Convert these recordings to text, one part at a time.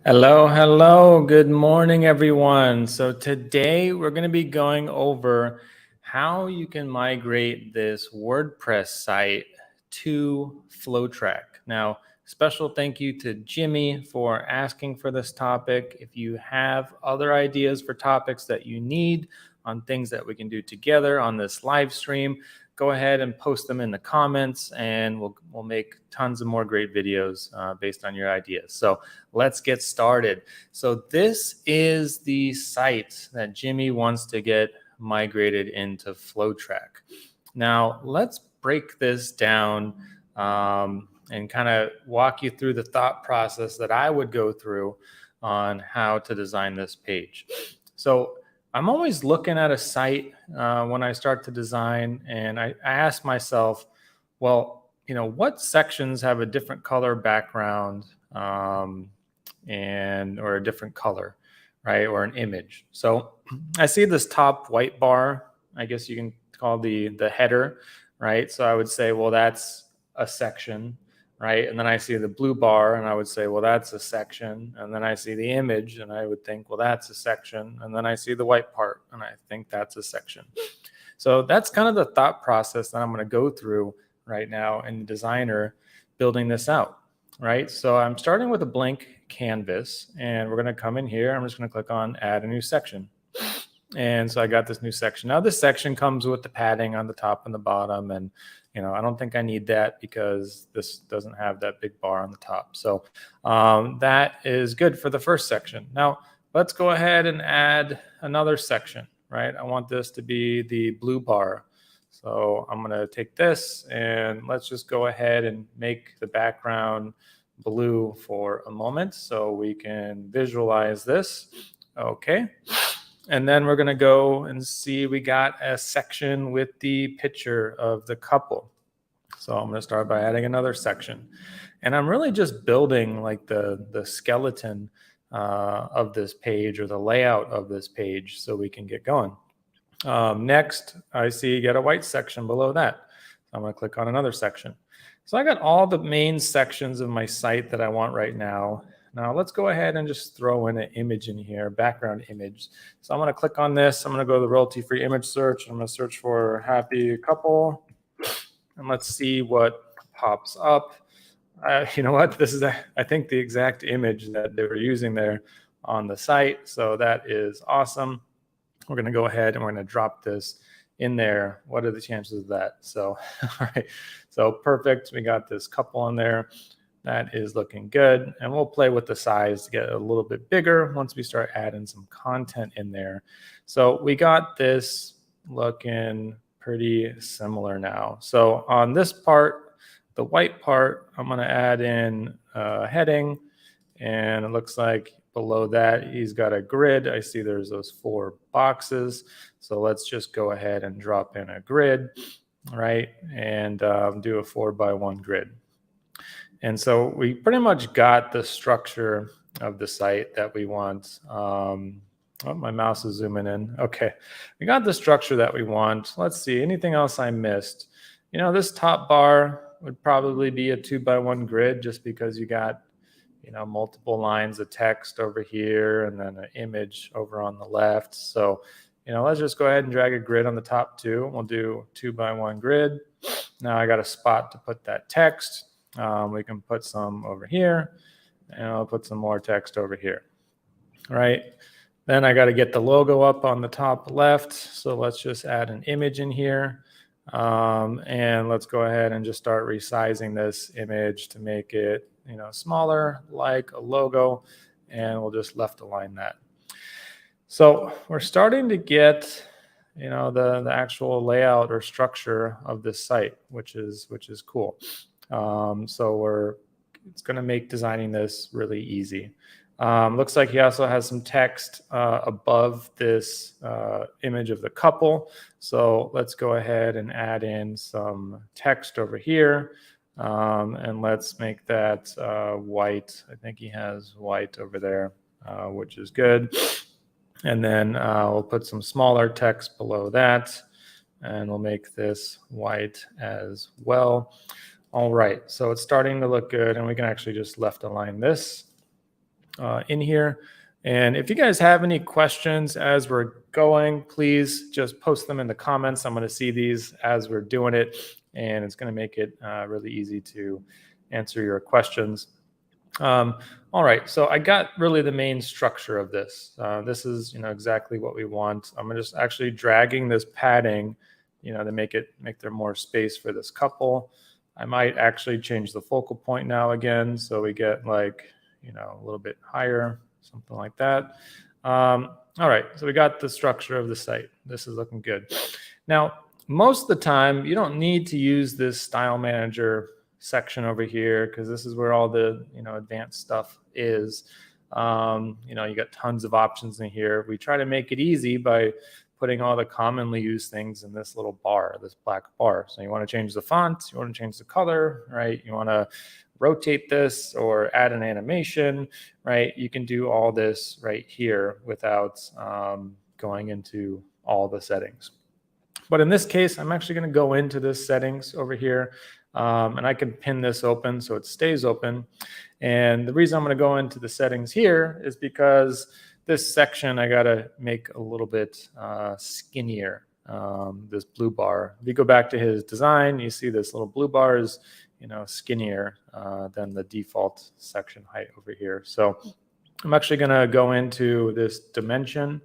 Hello, hello. Good morning, everyone. So today we're going to be going over how you can migrate this WordPress site to FlowTrack. Now, special thank you to Jimmy for asking for this topic. If you have other ideas for topics that you need on things that we can do together on this live stream, go ahead and post them in the comments, and we'll make tons of more great videos based on your ideas. So let's get started. So this is the site that Jimmy wants to get migrated into FlowTrack. Now let's break this down and kind of walk you through the thought process that I would go through on how to design this page. So I'm always looking at a site when I start to design, and I ask myself, well, what sections have a different color background or a different color, right? Or an image. So I see this top white bar, I guess you can call the header, right? So I would say, well, that's a section, right? And then I see the blue bar and I would say, well, that's a section. And then I see the image and I would think, well, that's a section. And then I see the white part and I think that's a section. So that's kind of the thought process that I'm going to go through right now in Designer building this out, right? So I'm starting with a blank canvas and we're going to come in here. I'm just going to click on add a new section. And so I got this new section. Now this section comes with the padding on the top and the bottom, and I don't think I need that because this doesn't have that big bar on the top. So that is good for the first section. Now let's go ahead and add another section, right? I want this to be the blue bar. So I'm going to take this and let's just go ahead and make the background blue for a moment so we can visualize this. Okay. And then we're going to go and see we got a section with the picture of the couple. So I'm going to start by adding another section. And I'm really just building like the skeleton of this page or the layout of this page so we can get going. Next, I see you get a white section below that. So I'm going to click on another section. So I got all the main sections of my site that I want right now. Now let's go ahead and just throw in an image in here, background image. So I'm going to click on this. I'm going to go to the royalty-free image search. I'm going to search for happy couple. And let's see what pops up. You know what? This is, I think, the exact image that they were using there on the site. So that is awesome. We're going to go ahead and we're going to drop this in there. What are the chances of that? So, all right. So perfect. We got this couple in there. That is looking good. And we'll play with the size to get a little bit bigger once we start adding some content in there. So we got this looking pretty similar now. So on this part, the white part, I'm going to add in a heading. And it looks like below that, he's got a grid. I see there's those 4 boxes. So let's just go ahead and drop in a grid, right? And do a 4x1 grid. And so we pretty much got the structure of the site that we want. Oh, my mouse is zooming in. Okay, we got the structure that we want. Let's see, anything else I missed? This top bar would probably be a 2x1 grid just because you got, multiple lines of text over here and then an image over on the left. So, let's just go ahead and drag a grid on the top too. We'll do 2x1 grid. Now I got a spot to put that text. We can put some over here, and I'll put some more text over here, right? Then I got to get the logo up on the top left. So let's just add an image in here. And let's go ahead and just start resizing this image to make it, smaller like a logo. And we'll just left align that. So we're starting to get, the actual layout or structure of this site, which is cool. So it's going to make designing this really easy. Looks like he also has some text above this image of the couple. So let's go ahead and add in some text over here. And let's make that white. I think he has white over there, which is good. And then we'll put some smaller text below that. And we'll make this white as well. All right, so it's starting to look good, and we can actually just left align this. in here. And if you guys have any questions as we're going, please just post them in the comments. I'm going to see these as we're doing it, and it's going to make it really easy to answer your questions. All right, so I got really the main structure of this. This is, exactly what we want. I'm just actually dragging this padding, to make there more space for this couple. I might actually change the focal point now again, so we get like, a little bit higher, something like that. All right, so we got the structure of the site. This is looking good. Now, most of the time, you don't need to use this style manager section over here, because this is where all the advanced stuff is. You got tons of options in here. We try to make it easy by putting all the commonly used things in this little bar, this black bar. So you want to change the font, you want to change the color, right? You want to rotate this or add an animation, right? You can do all this right here without going into all the settings. But in this case, I'm actually going to go into this settings over here, and I can pin this open so it stays open. And the reason I'm going to go into the settings here is because this section I got to make a little bit skinnier, this blue bar. If you go back to his design, you see this little blue bar is skinnier than the default section height over here. So I'm actually going to go into this dimension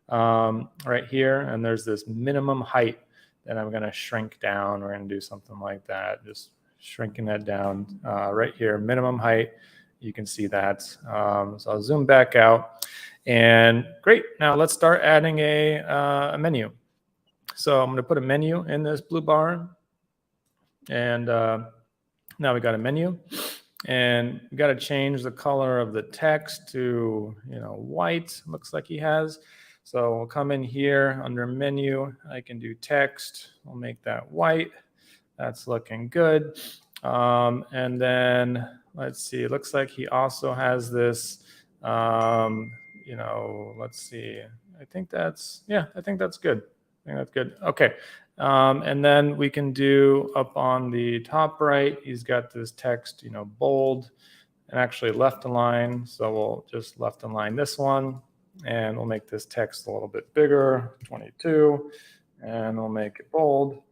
right here, and there's this minimum height that I'm going to shrink down. We're going to do something like that, just shrinking that down right here, minimum height. You can see that. So I'll zoom back out, and great. Now let's start adding a menu. So I'm going to put a menu in this blue bar, and now we got a menu, and we got to change the color of the text to white. Looks like he has. So we'll come in here under menu. I can do text. We'll make that white. That's looking good. And then let's see. It looks like he also has this. Let's see. I think that's good. I think that's good. Okay. And then we can do up on the top right, he's got this text, bold and actually left align. So we'll just left align this one, and we'll make this text a little bit bigger, 22, and we'll make it bold,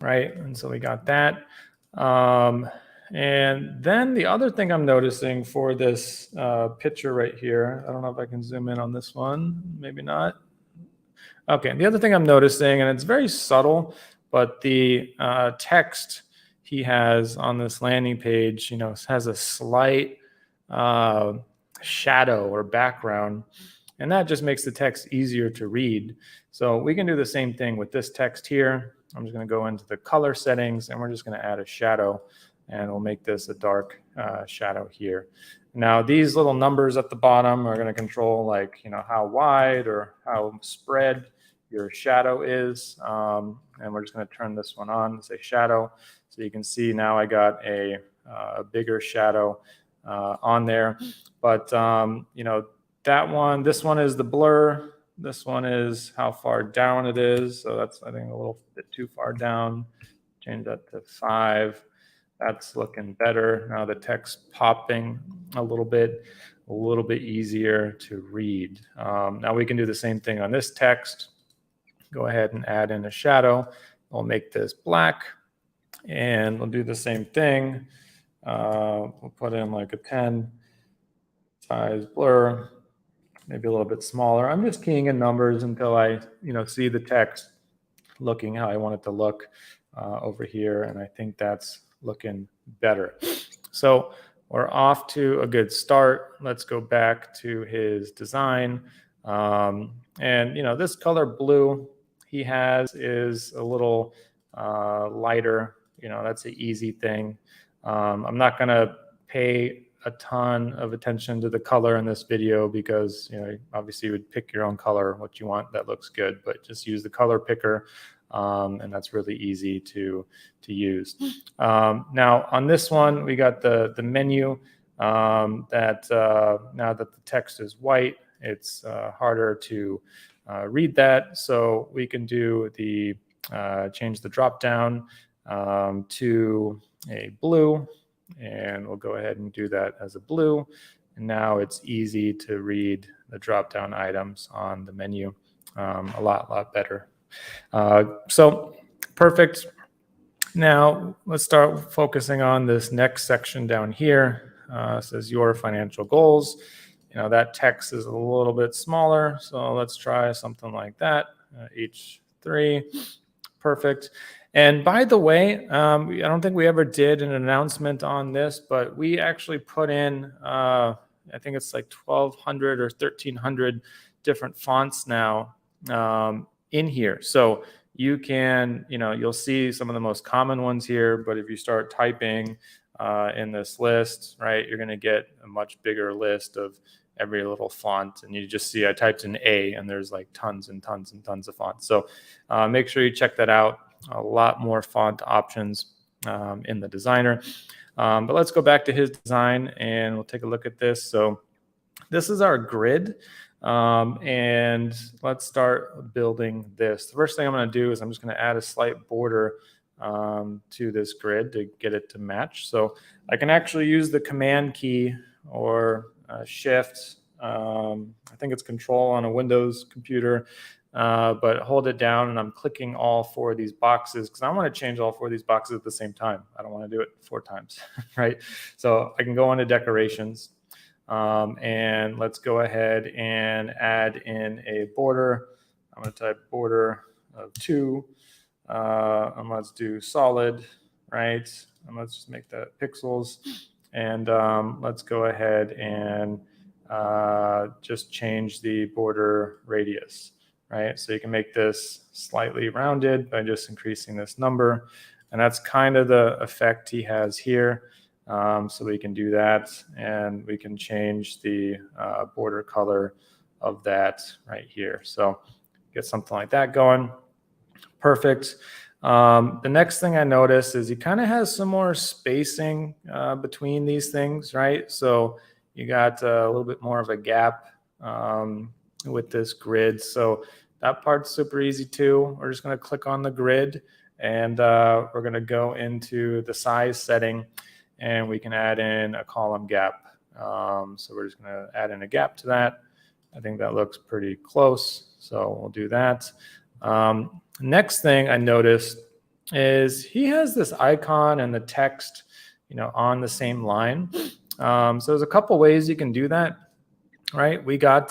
right? And so we got that. And then the other thing I'm noticing for this picture right here, I don't know if I can zoom in on this one, maybe not. Okay, the other thing I'm noticing, and it's very subtle, but the text he has on this landing page, has a slight shadow or background, and that just makes the text easier to read. So we can do the same thing with this text here. I'm just going to go into the color settings, and we're just going to add a shadow, and we'll make this a dark shadow here. Now these little numbers at the bottom are going to control how wide or how spread your shadow is, and we're just going to turn this one on and say shadow. So you can see now I got a bigger shadow on there. But that one, this one is the blur. This one is how far down it is. So that's, I think, a little bit too far down. Change that to 5. That's looking better. Now the text popping a little bit easier to read. Now we can do the same thing on this text. Go ahead and add in a shadow. We'll make this black, and we'll do the same thing. We'll put in like a 10 size blur, maybe a little bit smaller. I'm just keying in numbers until I see the text looking how I want it to look over here, and I think that's looking better. So we're off to a good start. Let's go back to his design. And this color blue he has is a little lighter. That's an easy thing. I'm not going to pay a ton of attention to the color in this video because obviously you would pick your own color, what you want that looks good, but just use the color picker, and that's really easy to use. Now on this one we got the menu that now that the text is white, it's harder to read that, so we can do the change the drop down to a blue, and we'll go ahead and do that as a blue, And now it's easy to read the drop-down items on the menu a lot better. So perfect. Now let's start focusing on this next section down here. It says your financial goals. That text is a little bit smaller, so let's try something like that. H3, perfect. And by the way, I don't think we ever did an announcement on this, but we actually put in, I think it's like 1,200 or 1,300 different fonts now in here. So you can, you'll see some of the most common ones here, but if you start typing in this list, right, you're going to get a much bigger list of every little font. And you just see I typed in A and there's like tons and tons and tons of fonts. So make sure you check that out. A lot more font options in the designer. But let's go back to his design and we'll take a look at this. So this is our grid. And let's start building this. The first thing I'm going to do is I'm just going to add a slight border to this grid to get it to match. So I can actually use the command key or shift. I think it's control on a Windows computer, but hold it down and I'm clicking all 4 of these boxes because I want to change all 4 of these boxes at the same time. I don't want to do it 4 times, right? So I can go into decorations and let's go ahead and add in a border. I'm going to type border of 2 and let's do solid, right? And let's just make that pixels. And let's go ahead and just change the border radius, right? So you can make this slightly rounded by just increasing this number. And that's kind of the effect he has here. So we can do that and we can change the border color of that right here. So get something like that going. Perfect. The next thing I noticed is he kind of has some more spacing between these things, right? So you got a little bit more of a gap with this grid. So that part's super easy too. We're just going to click on the grid and we're going to go into the size setting and we can add in a column gap. So we're just going to add in a gap to that. I think that looks pretty close. So we'll do that. Next thing I noticed is he has this icon and the text, on the same line. So there's a couple ways you can do that, right? We got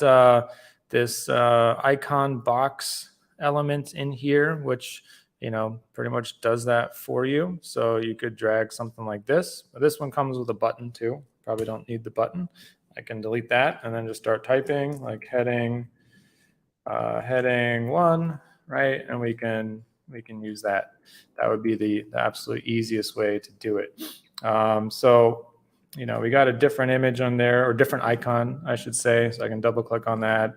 this icon box element in here, which, pretty much does that for you. So you could drag something like this. But this one comes with a button too. Probably don't need the button. I can delete that and then just start typing like heading 1. Right, and we can use that. That would be the absolute easiest way to do it. So we got a different image on there, or different icon, I should say. So I can double click on that.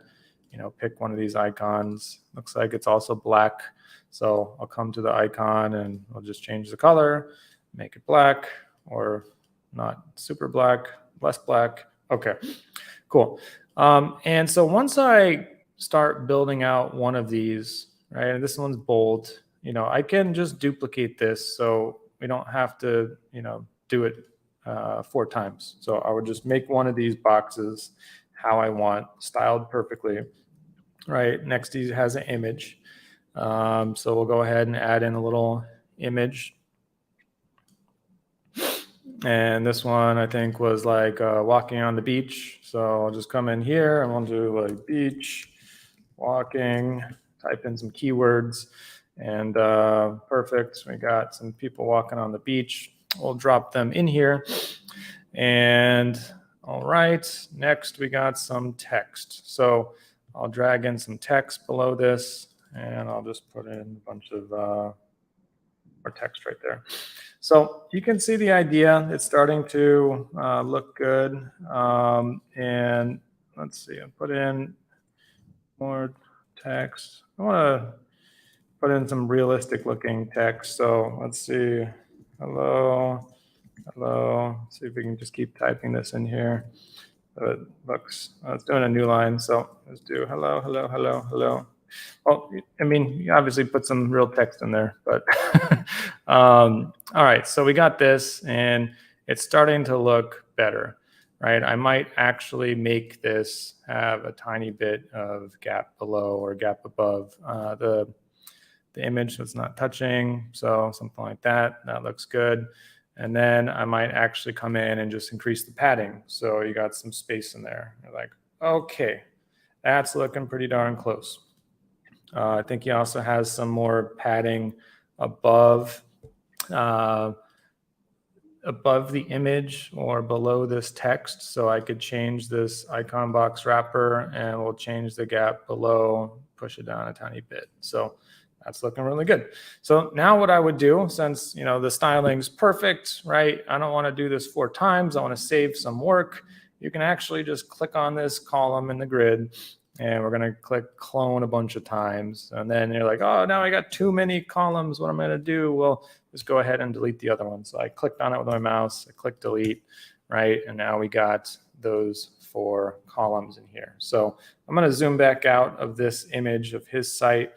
Pick one of these icons. Looks like it's also black. So I'll come to the icon and I'll just change the color, make it black, or not super black, less black. Okay, cool. And so once I start building out one of these, right, and this one's bold, I can just duplicate this so we don't have to, do it 4 times. So I would just make one of these boxes how I want, styled perfectly, right? Next, he has an image. So we'll go ahead and add in a little image. And this one, I think, was like walking on the beach. So I'll just come in here and we'll do like beach, walking, type in some keywords, and perfect. We got some people walking on the beach. We'll drop them in here. And all right, next we got some text. So I'll drag in some text below this, and I'll just put in a bunch of our text right there. So you can see the idea. It's starting to look good. And let's see, I put in more text. I want to put in some realistic looking text. So let's see. Hello. See if we can just keep typing this in here. So it looks, it's doing a new line. So let's do hello. Well, I mean, you obviously put some real text in there, but all right. So we got this and it's starting to look better. right? I might actually make this have a tiny bit of gap below or gap above the image so it's not touching. So something like that. That looks good. And then I might actually come in and just increase the padding. So you got some space in there. You're like, okay, that's looking pretty darn close. I think he also has some more padding above the image or below this text. So I could change this icon box wrapper and we'll change the gap below, push it down a tiny bit. So that's looking really good. So now what I would do, since the styling's perfect, right? I don't want to do this 4 times. I want to save some work. You can actually just click on this column in the grid and we're going to click clone a bunch of times. And then you're like, oh, now I got too many columns. What am I going to do? Well, just go ahead and delete the other one. So I clicked on it with my mouse. I clicked delete, right? And now we got those 4 columns in here. So I'm going to zoom back out of this image of his site.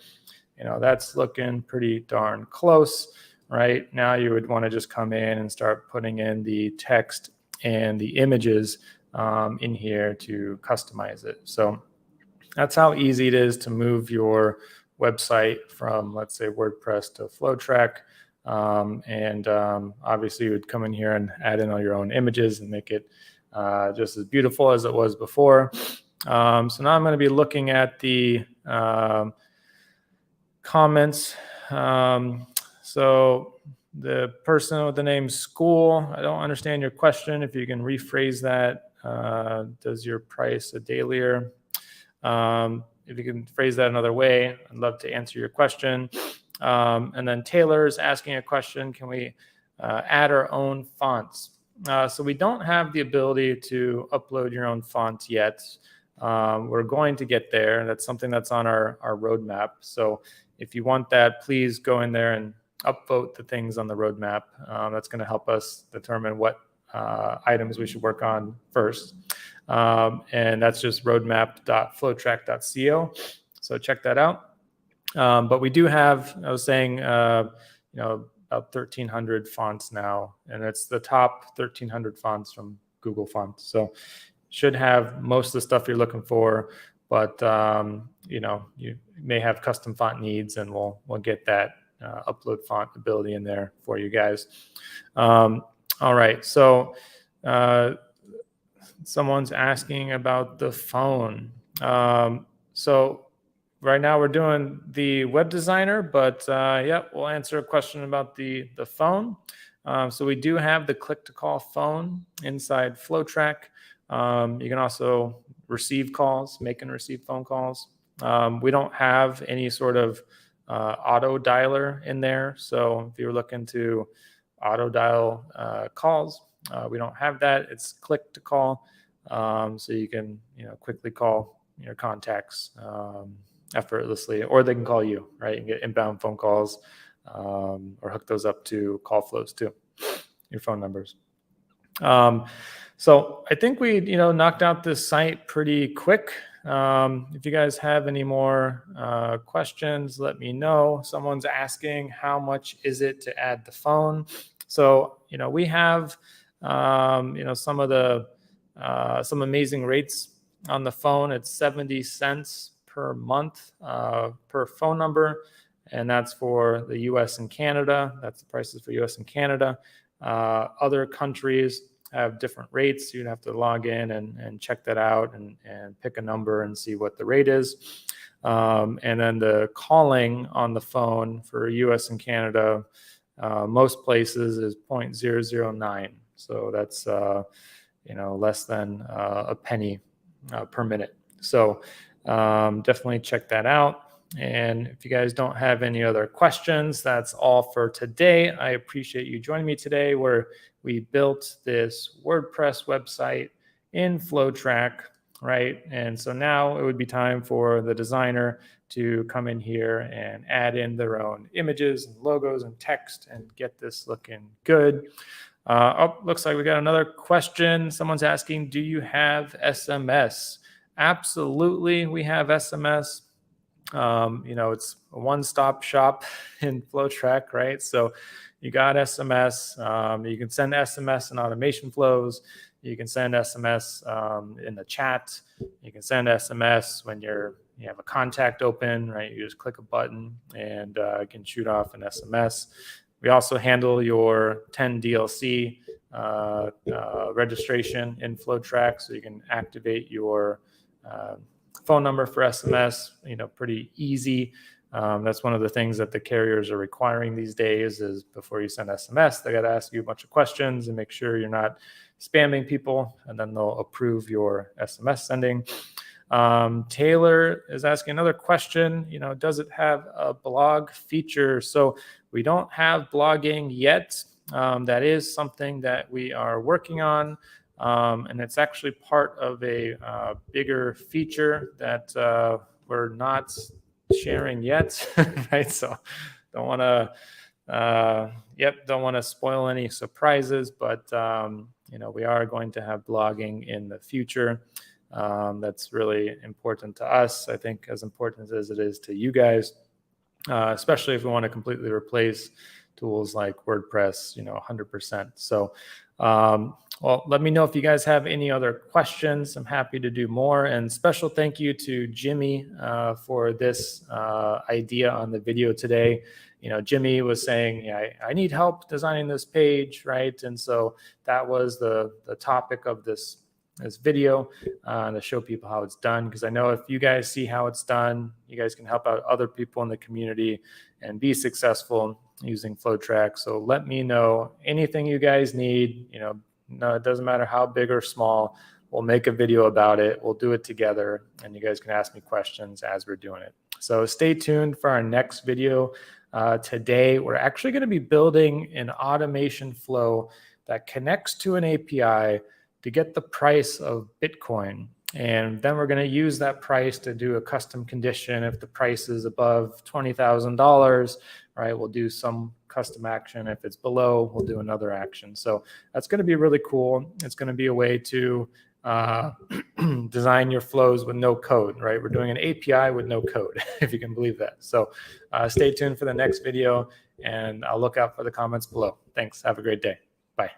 That's looking pretty darn close, right? Now you would want to just come in and start putting in the text and the images in here to customize it. So that's how easy it is to move your website from, let's say, WordPress to FlowTrack. Obviously you would come in here and add in all your own images and make it just as beautiful as it was before. So now I'm going to be looking at the comments. So the person with the name School, I don't understand your question. If you can rephrase that, does your price a dailier? If you can phrase that another way, I'd love to answer your question. And then Taylor's asking a question, can we add our own fonts? So we don't have the ability to upload your own font yet. We're going to get there. That's something that's on our roadmap. So if you want that, please go in there and upvote the things on the roadmap. That's going to help us determine what items we should work on first. And that's just roadmap.flowtrack.co. So check that out. But we do have, I was saying, about 1,300 fonts now, and it's the top 1,300 fonts from Google Fonts. So should have most of the stuff you're looking for, but you may have custom font needs, and we'll get that upload font ability in there for you guys. All right, so someone's asking about the phone. So right now we're doing the web designer, but yeah, we'll answer a question about the phone. So we do have the click-to-call phone inside FlowTrack. You can also receive calls, make and receive phone calls. We don't have any sort of auto dialer in there. So if you're looking to auto dial calls, we don't have that. It's click to call. So you can quickly call your contacts effortlessly, or they can call you, right? You can get inbound phone calls or hook those up to call flows too, your phone numbers. So I think we knocked out this site pretty quick. If you guys have any more questions, let me know. Someone's asking, how much is it to add the phone? So we have some of the some amazing rates on the phone. It's 70 cents per month per phone number, and that's for the US and Canada. That's the prices for US and Canada. Other countries have different rates. You'd have to log in and check that out and pick a number and see what the rate is. And then the calling on the phone for US and Canada, most places is 0.009. So that's less than a penny per minute. So definitely check that out. And if you guys don't have any other questions, that's all for today. I appreciate you joining me today, where we built this WordPress website in FlowTrack, right? And so now it would be time for the designer to come in here and add in their own images and logos and text and get this looking good. Looks like we got another question. Someone's asking, do you have SMS? Absolutely, we have SMS. It's a one-stop shop in FlowTrack, right? So you got SMS. You can send SMS and automation flows. You can send SMS in the chat. You can send SMS when you have a contact open, right? You just click a button and you can shoot off an SMS. We also handle your 10 DLC registration in FlowTrack, so you can activate your phone number for SMS, pretty easy. That's one of the things that the carriers are requiring these days is before you send SMS, they got to ask you a bunch of questions and make sure you're not spamming people, and then they'll approve your SMS sending. Taylor is asking another question, does it have a blog feature? So we don't have blogging yet. That is something that we are working on. And it's actually part of a bigger feature that we're not sharing yet, right? So don't want to spoil any surprises, but we are going to have blogging in the future. That's really important to us. I think as important as it is to you guys, especially if we want to completely replace tools like WordPress, 100%. So, well, let me know if you guys have any other questions. I'm happy to do more. And special thank you to Jimmy for this idea on the video today. Jimmy was saying, I need help designing this page, right? And so that was the topic of this video to show people how it's done. Because I know if you guys see how it's done, you guys can help out other people in the community and be successful using FlowTrack. So let me know anything you guys need. No, it doesn't matter how big or small. We'll make a video about it. We'll do it together, and you guys can ask me questions as we're doing it. So stay tuned for our next video. Today, we're actually going to be building an automation flow that connects to an API to get the price of Bitcoin. And then we're going to use that price to do a custom condition. If the price is above $20,000, right, we'll do some custom action. If it's below, we'll do another action. So that's going to be really cool. It's going to be a way to design your flows with no code, right? We're doing an API with no code, if you can believe that. So stay tuned for the next video, and I'll look out for the comments below. Thanks. Have a great day. Bye.